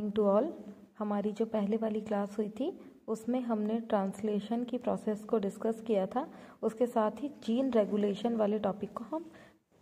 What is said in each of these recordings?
Morning to all. हमारी जो पहले वाली क्लास हुई थी उसमें हमने ट्रांसलेशन की प्रोसेस को डिस्कस किया था। उसके साथ ही जीन रेगुलेशन वाले टॉपिक को हम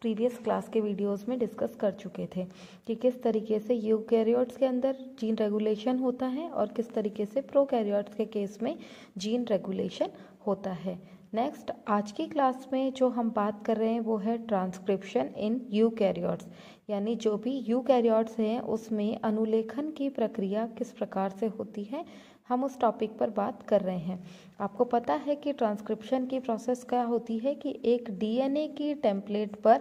प्रीवियस क्लास के वीडियोस में डिस्कस कर चुके थे कि किस तरीके से यूकैरियोट्स के अंदर जीन रेगुलेशन होता है और किस तरीके से प्रोकैरियोट्स के केस में जीन रेगुलेशन होता है। नेक्स्ट आज की क्लास में जो हम बात कर रहे हैं वो है ट्रांसक्रिप्शन इन यूकैरियोट्स, यानी जो भी यूकैरियोट्स हैं उसमें अनुलेखन की प्रक्रिया किस प्रकार से होती है, हम उस टॉपिक पर बात कर रहे हैं। आपको पता है कि ट्रांसक्रिप्शन की प्रोसेस क्या होती है कि एक डीएनए की टेम्पलेट पर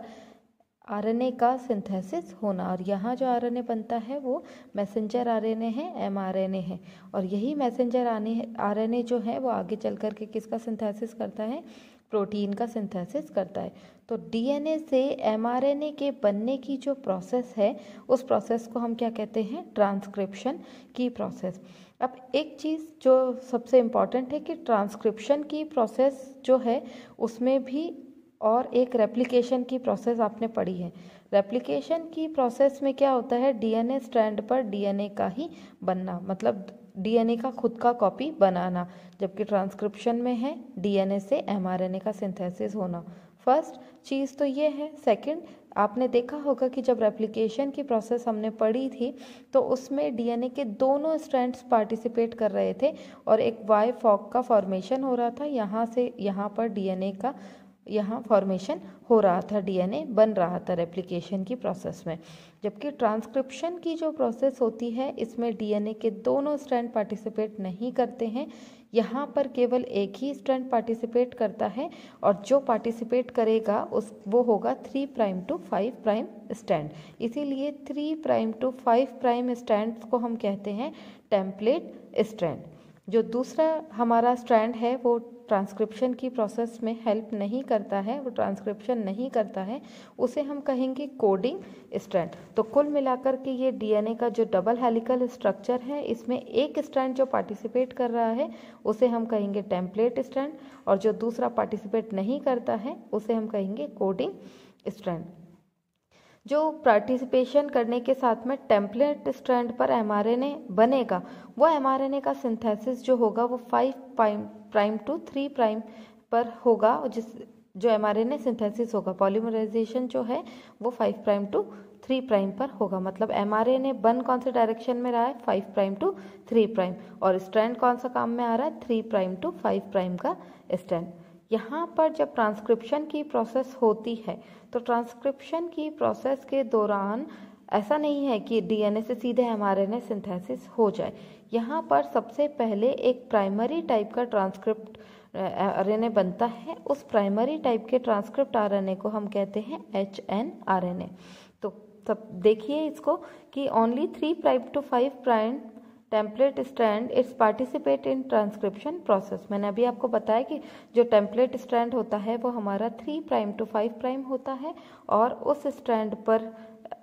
आरएनए का सिंथेसिस होना, और यहाँ जो आरएनए बनता है वो मैसेंजर आरएनए है, एमआरएनए है, और यही मैसेंजर आरएनए जो है वो आगे चल कर के किसका सिंथेसिस करता है, प्रोटीन का सिंथेसिस करता है। तो डीएनए से एमआरएनए के बनने की जो प्रोसेस है उस प्रोसेस को हम क्या कहते हैं, ट्रांसक्रिप्शन की प्रोसेस। अब एक चीज़ जो सबसे इम्पॉर्टेंट है कि ट्रांसक्रिप्शन की प्रोसेस जो है उसमें भी और एक रेप्लिकेशन की प्रोसेस आपने पढ़ी है। रेप्लिकेशन की प्रोसेस में क्या होता है, डीएनए स्ट्रैंड पर डीएनए का ही बनना, मतलब डीएनए का खुद का कॉपी बनाना, जबकि ट्रांसक्रिप्शन में है डीएनए से एमआरएनए का सिंथेसिस होना। फर्स्ट चीज़ तो ये है। सेकंड, आपने देखा होगा कि जब रेप्लिकेशन की प्रोसेस हमने पढ़ी थी तो उसमें डीएनए के दोनों स्ट्रैंड्स पार्टिसिपेट कर रहे थे और एक वाई फॉक का फॉर्मेशन हो रहा था। यहाँ से यहाँ पर डीएनए का यहाँ फॉर्मेशन हो रहा था, डीएनए बन रहा था रेप्लिकेशन की प्रोसेस में। जबकि ट्रांसक्रिप्शन की जो प्रोसेस होती है इसमें डीएनए के दोनों स्ट्रैंड पार्टिसिपेट नहीं करते हैं, यहाँ पर केवल एक ही स्ट्रैंड पार्टिसिपेट करता है, और जो पार्टिसिपेट करेगा वो होगा 3 प्राइम टू 5 प्राइम स्ट्रैंड। इसीलिए 3 प्राइम टू 5 प्राइम स्ट्रैंड्स को हम कहते हैं टेम्पलेट स्ट्रैंड। जो दूसरा हमारा स्ट्रैंड है वो ट्रांसक्रिप्शन की प्रोसेस में हेल्प नहीं करता है, वो ट्रांसक्रिप्शन नहीं करता है, उसे हम कहेंगे कोडिंग स्ट्रैंड। तो कुल मिलाकर के ये डीएनए का जो डबल हेलिकल स्ट्रक्चर है इसमें एक स्ट्रैंड जो पार्टिसिपेट कर रहा है उसे हम कहेंगे टेम्पलेट स्ट्रैंड, और जो दूसरा पार्टिसिपेट नहीं करता है उसे हम कहेंगे कोडिंग स्ट्रैंड। जो पार्टिसिपेशन करने के साथ में टेम्पलेट स्ट्रैंड पर एमआरएनए बनेगा, वो एमआरएनए का सिंथेसिस जो होगा वो 5 प्राइम टू 3 प्राइम पर होगा। जो एमआरएनए सिंथेसिस होगा, पॉलीमराइजेशन जो है वो 5 प्राइम टू 3 प्राइम पर होगा। मतलब एमआरएनए बन कौन से डायरेक्शन में रहा है, 5 प्राइम टू 3 प्राइम, और स्ट्रैंड कौन सा काम में आ रहा है, 3 प्राइम टू 5 प्राइम का स्ट्रैंड। यहाँ पर जब ट्रांसक्रिप्शन की प्रोसेस होती है तो ट्रांसक्रिप्शन की प्रोसेस के दौरान ऐसा नहीं है कि डीएनए से सीधे एमआरएनए सिंथेसिस हो जाए। यहाँ पर सबसे पहले एक प्राइमरी टाइप का ट्रांसक्रिप्ट आरएनए बनता है। उस प्राइमरी टाइप के ट्रांसक्रिप्ट आरएनए को हम कहते हैं एचएनआरएनए। तो सब देखिए इसको कि only 3 prime to 5 prime template strand it's participate in transcription process. मैंने अभी आपको बताया कि जो टेम्पलेट स्ट्रैंड होता है वो हमारा 3 प्राइम टू 5 प्राइम होता है, और उस स्ट्रैंड पर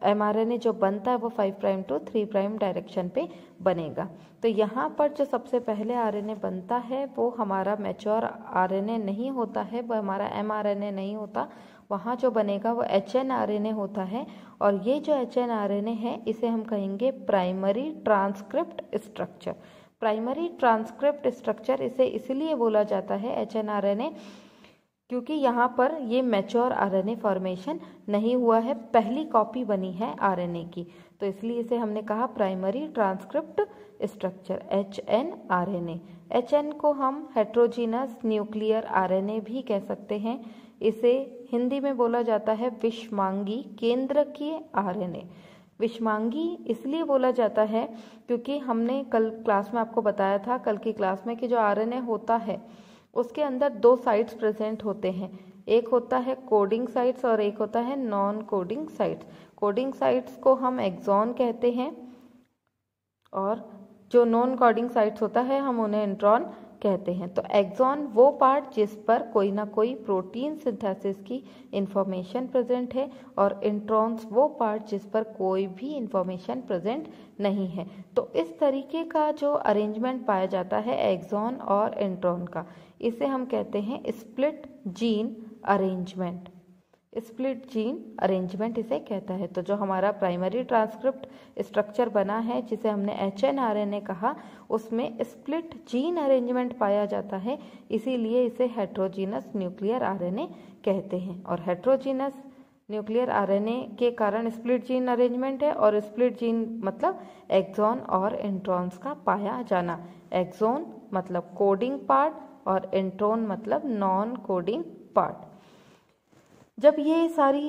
एमआरएनए जो बनता है वो 5 प्राइम टू 3 प्राइम डायरेक्शन पे बनेगा। तो यहाँ पर जो सबसे पहले आरएनए बनता है वो हमारा मैच्योर आरएनए नहीं होता है, वो हमारा एमआरएनए नहीं होता। वहाँ जो बनेगा वो एचएनआरएनए होता है, और ये जो एचएनआरएनए है इसे हम कहेंगे primary transcript structure. Primary transcript structure इसे इसलिए बोला जाता है एचएनआरएनए क्योंकि यहाँ पर ये मैच्योर आरएनए फॉर्मेशन नहीं हुआ है, पहली कॉपी बनी है आरएनए की, तो इसलिए इसे हमने कहा primary transcript structure hnRNA. Hn को हम हेट्रोजीनस न्यूक्लियर आरएनए भी कह सकते हैं। इसे हिंदी में बोला जाता है विषमांगी केंद्रकीय आरएनए। विषमांगी इसलिए बोला जाता है क्योंकि हमने कल क्लास में आपको बताया था, कल की क्लास में, कि जो आरएनए होता है उसके अंदर 2 साइट्स प्रेजेंट होते हैं। एक होता है कोडिंग साइट्स और एक होता है non coding sites. Coding sites को हम एक्सॉन कहते हैं, और जो नॉन कोडिंग साइट्स होता है हम उन्हें इंट्रॉन कहते हैं। तो एक्सॉन वो पार्ट जिस पर कोई ना कोई प्रोटीन सिंथेसिस की इंफॉर्मेशन प्रेजेंट है, और इंट्रॉन्स वो पार्ट जिस पर कोई भी इंफॉर्मेशन प्रेजेंट नहीं है। तो इस तरीके का जो अरेंजमेंट पाया जाता है एक्सॉन और इंट्रॉन का, इसे हम कहते हैं split gene arrangement. Split gene arrangement इसे कहता है। तो जो हमारा प्राइमरी ट्रांसक्रिप्ट स्ट्रक्चर बना है जिसे हमने HNRNA कहा, उसमें स्प्लिट जीन अरेंजमेंट पाया जाता है, इसीलिए इसे हेट्रोजीनस न्यूक्लियर RNA कहते हैं। और हेट्रोजीनस न्यूक्लियर RNA के कारण स्प्लिट जीन अरेंजमेंट है, और स्प्लिट जीन मतलब एक्सॉन और इंट्रॉन्स का पाया जाना। एक्सॉन मतलब कोडिंग पार्ट और इंट्रॉन मतलब नॉन कोडिंग पार्ट। जब ये सारी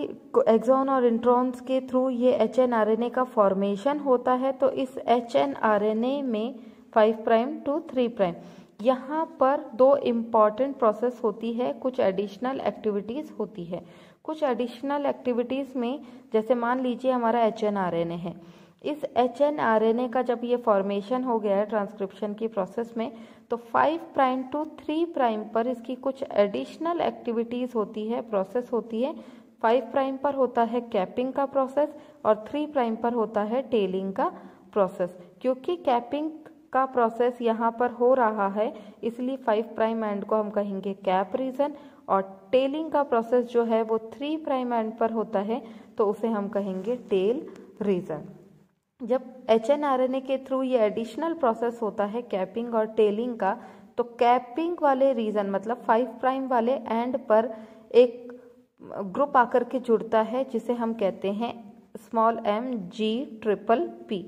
एक्सॉन और इंट्रॉन्स के थ्रू ये HNRNA का फॉर्मेशन होता है, तो इस HNRNA में 5 प्राइम टू 3 प्राइम यहाँ पर 2 इम्पॉर्टेंट प्रोसेस होती है, कुछ एडिशनल एक्टिविटीज़ होती है। कुछ एडिशनल एक्टिविटीज़ में जैसे मान लीजिए हमारा HNRNA है, इस HNRNA का जब ये फॉर्मेशन हो गया है ट्रांसक्रिप्शन की प्रोसेस में, तो 5 प्राइम टू 3 प्राइम पर इसकी कुछ एडिशनल एक्टिविटीज़ होती है, प्रोसेस होती है। 5 प्राइम पर होता है कैपिंग का प्रोसेस और 3 प्राइम पर होता है टेलिंग का प्रोसेस। क्योंकि कैपिंग का प्रोसेस यहाँ पर हो रहा है, इसलिए 5 प्राइम एंड को हम कहेंगे कैप रीजन, और टेलिंग का प्रोसेस जो है वो 3 प्राइम एंड पर होता है, तो उसे हम कहेंगे टेल रीजन। जब HNRNA के थ्रू ये एडिशनल प्रोसेस होता है कैपिंग और टेलिंग का, तो कैपिंग वाले रीजन मतलब 5 प्राइम वाले एंड पर एक ग्रुप आकर के जुड़ता है जिसे हम कहते हैं स्मॉल MG+P।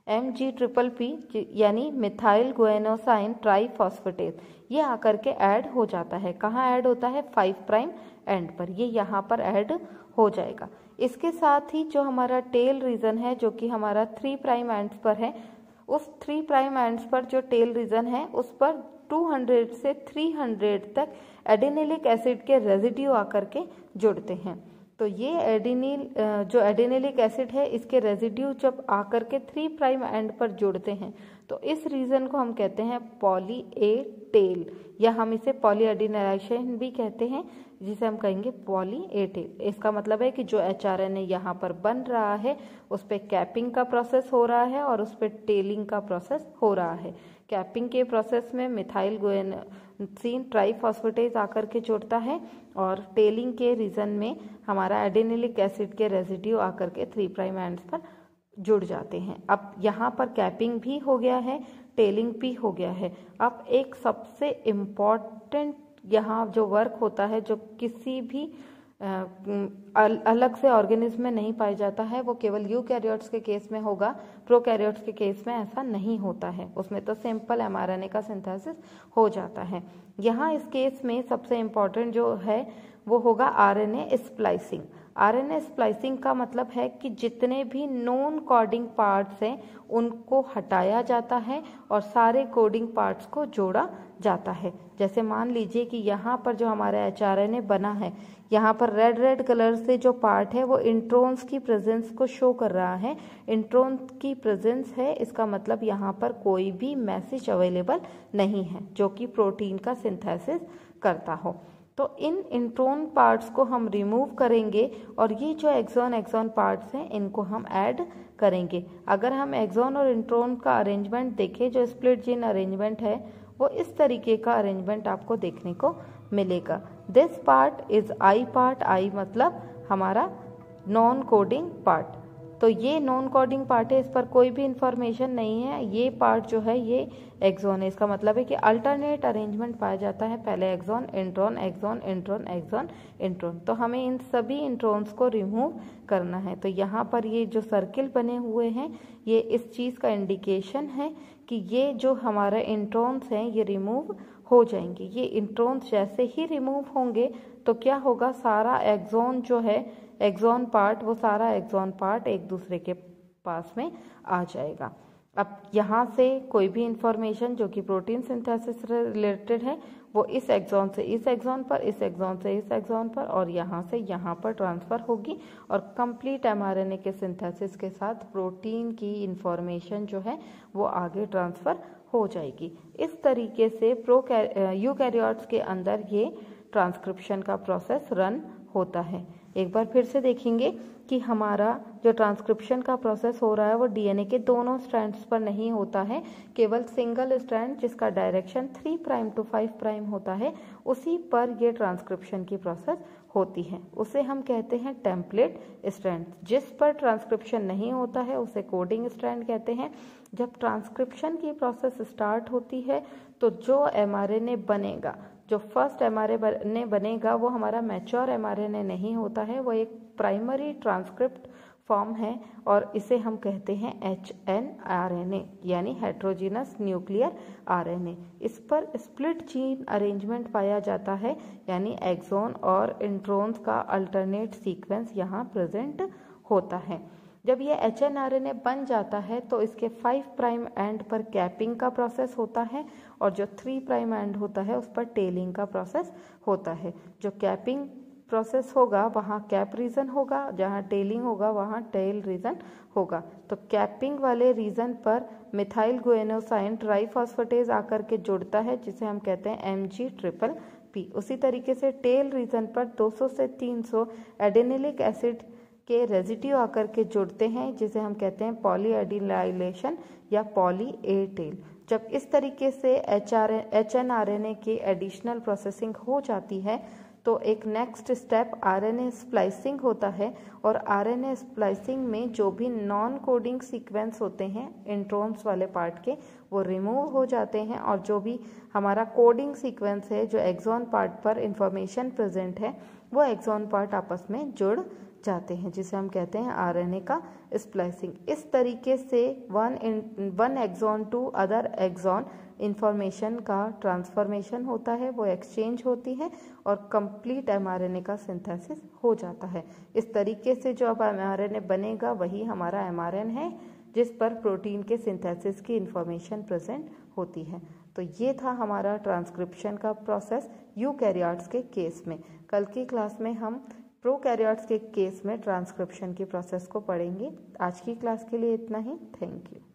MG+P यानी मिथाइल गुएनोसाइन ट्राइफॉस्फेटेज, ये आकर के ऐड हो जाता है। कहाँ ऐड होता है? 5 प्राइम एंड पर, ये यहाँ पर ऐड हो जाएगा। इसके साथ ही जो हमारा टेल रीजन है जो कि हमारा 3 प्राइम एंड्स पर है, उस 3 प्राइम एंड्स पर जो टेल रीजन है उस पर 200 से 300 तक एडिनिलिक एसिड के रेजिड्यू आकर के जुड़ते हैं। तो ये जो एडिनिलिक एसिड है इसके रेजिड्यू जब आकर के 3 प्राइम एंड पर जुड़ते हैं, तो इस रीजन को हम कहते हैं पॉली ए टेल, या हम इसे पॉली एडिनाइजेशन भी कहते हैं, जिसे हम कहेंगे पॉली ए टेल। इसका मतलब है कि जो HRNA यहाँ पर बन रहा है उस पर कैपिंग का प्रोसेस हो रहा है और उस पर टेलिंग का प्रोसेस हो रहा है। कैपिंग के प्रोसेस में मिथाइल गुएनोसिन ट्राइफॉस्फेटेज आकर के जुड़ता है, और टेलिंग के रीजन में हमारा एडिनिलिक एसिड के रेजिड्यू आकर के 3 प्राइम एंड्स पर जुड़ जाते हैं। अब यहाँ पर कैपिंग भी हो गया है, टेलिंग भी हो गया है। अब एक सबसे इम्पॉर्टेंट यहाँ जो वर्क होता है, जो किसी भी अलग से ऑर्गेनिज्म में नहीं पाया जाता है, वो केवल यूकैरियोट्स के केस में होगा। प्रोकैरियोट्स के केस में ऐसा नहीं होता है, उसमें तो सिंपल mRNA का सिंथेसिस हो जाता है। यहाँ इस केस में सबसे इम्पॉर्टेंट जो है वो होगा RNA स्प्लाइसिंग। RNA स्प्लाइसिंग का मतलब है कि जितने भी नॉन कोडिंग पार्ट्स हैं उनको हटाया जाता है और सारे कोडिंग पार्ट्स को जोड़ा जाता है। जैसे मान लीजिए कि यहाँ पर जो हमारा HRNA बना है, यहाँ पर रेड कलर से जो पार्ट है वो इंट्रॉन्स की प्रेजेंस को शो कर रहा है। इंट्रॉन की प्रेजेंस है, इसका मतलब यहाँ पर कोई भी मैसेज अवेलेबल नहीं है जो कि प्रोटीन का सिंथेसिस करता हो। तो इन इंट्रॉन पार्ट्स को हम रिमूव करेंगे और ये जो एक्सॉन पार्ट्स हैं इनको हम ऐड करेंगे। अगर हम एक्सॉन और इंट्रॉन का अरेंजमेंट देखें, जो स्प्लिट जीन अरेंजमेंट है वो इस तरीके का अरेंजमेंट आपको देखने को मिलेगा। This part is I part, I मतलब हमारा नॉन कोडिंग पार्ट। तो ये नॉन कोडिंग पार्ट है, इस पर कोई भी इंफॉर्मेशन नहीं है। ये पार्ट जो है ये एक्सॉन है, इसका मतलब है कि अल्टरनेट अरेंजमेंट पाया जाता है, पहले exon intron exon intron exon intron. तो हमें इन सभी इंट्रॉन्स को रिमूव करना है। तो यहाँ पर ये जो सर्किल बने हुए हैं ये इस चीज़ का इंडिकेशन है कि ये जो हमारा इंट्रॉन्स हैं ये रिमूव हो जाएंगे। ये इंट्रॉन्स जैसे ही रिमूव होंगे तो क्या होगा, सारा एक्सॉन जो है एक्सॉन पार्ट, वो सारा एक्सॉन पार्ट एक दूसरे के पास में आ जाएगा। अब यहाँ से कोई भी इंफॉर्मेशन जो कि प्रोटीन सिंथेसिस से रिलेटेड है वो इस एक्सॉन से इस एक्सॉन पर, इस एक्सॉन से इस एक्सॉन पर और यहाँ से यहाँ पर ट्रांसफ़र होगी और कंप्लीट mRNA के सिंथेसिस के साथ प्रोटीन की इंफॉर्मेशन जो है वो आगे ट्रांसफ़र हो जाएगी। इस तरीके से यूकैरियोट्स के अंदर ये ट्रांसक्रिप्शन का प्रोसेस रन होता है। एक बार फिर से देखेंगे कि हमारा जो ट्रांसक्रिप्शन का प्रोसेस हो रहा है वो डीएनए के दोनों स्ट्रैंड्स पर नहीं होता है, केवल सिंगल स्ट्रैंड जिसका डायरेक्शन 3 प्राइम टू 5 प्राइम होता है उसी पर ये ट्रांसक्रिप्शन की प्रोसेस होती है। उसे हम कहते हैं टेम्पलेट स्ट्रैंड। जिस पर ट्रांसक्रिप्शन नहीं होता है उसे कोडिंग स्ट्रैंड कहते हैं। जब ट्रांसक्रिप्शन की प्रोसेस स्टार्ट होती है तो जो एमआरएनए बनेगा, जो फर्स्ट एमआरएनए बनेगा वो हमारा मैच्योर एमआरएनए नहीं होता है, वो एक प्राइमरी ट्रांसक्रिप्ट फॉर्म है और इसे हम कहते हैं HNRNA यानी हेट्रोजीनस न्यूक्लियर आरएनए। इस पर स्प्लिट जीन अरेंजमेंट पाया जाता है यानी एक्सॉन और इंट्रोन्स का अल्टरनेट सीक्वेंस यहाँ प्रेजेंट होता है। जब ये HNRNA बन जाता है तो इसके 5 प्राइम एंड पर कैपिंग का प्रोसेस होता है और जो 3 प्राइम एंड होता है उस पर टेलिंग का प्रोसेस होता है। जो कैपिंग प्रोसेस होगा वहाँ कैप रीजन होगा, जहाँ टेलिंग होगा वहाँ टेल रीजन होगा। तो कैपिंग वाले रीजन पर मिथाइल गुएनोसाइन ट्राइफॉस्फेटेज आकर के जुड़ता है जिसे हम कहते हैं MG-PP। उसी तरीके से टेल रीजन पर 200 से 300 एडेनिलिक एसिड के रेजिड्यू आकर के जुड़ते हैं जिसे हम कहते हैं पॉलीएडिनाइलेशन या पॉली ए टेल। जब इस तरीके से HNRNA की एडिशनल प्रोसेसिंग हो जाती है तो एक नेक्स्ट स्टेप आरएनए स्प्लाइसिंग होता है और आरएनए स्प्लाइसिंग में जो भी नॉन कोडिंग सीक्वेंस होते हैं इंट्रोन्स वाले पार्ट के वो रिमूव हो जाते हैं और जो भी हमारा कोडिंग सीक्वेंस है, जो एक्सॉन पार्ट पर इंफॉर्मेशन प्रेजेंट है, वो एक्सॉन पार्ट आपस में जुड़ जाते हैं जिसे हम कहते हैं आरएनए का स्प्लाइसिंग। इस तरीके से one exon to other exon information का ट्रांसफॉर्मेशन होता है, वो एक्सचेंज होती है और कंप्लीट एमआरएनए का सिंथेसिस हो जाता है। इस तरीके से जो अब एमआरएनए बनेगा वही हमारा एमआरएनए है जिस पर प्रोटीन के सिंथेसिस की इंफॉर्मेशन प्रेजेंट होती है। तो ये था हमारा ट्रांसक्रिप्शन का प्रोसेस यूकैरियोट्स के केस में। कल की क्लास में हम प्रोकैरियोट्स के केस में ट्रांसक्रिप्शन की प्रोसेस को पढ़ेंगे। आज की क्लास के लिए इतना ही। Thank you.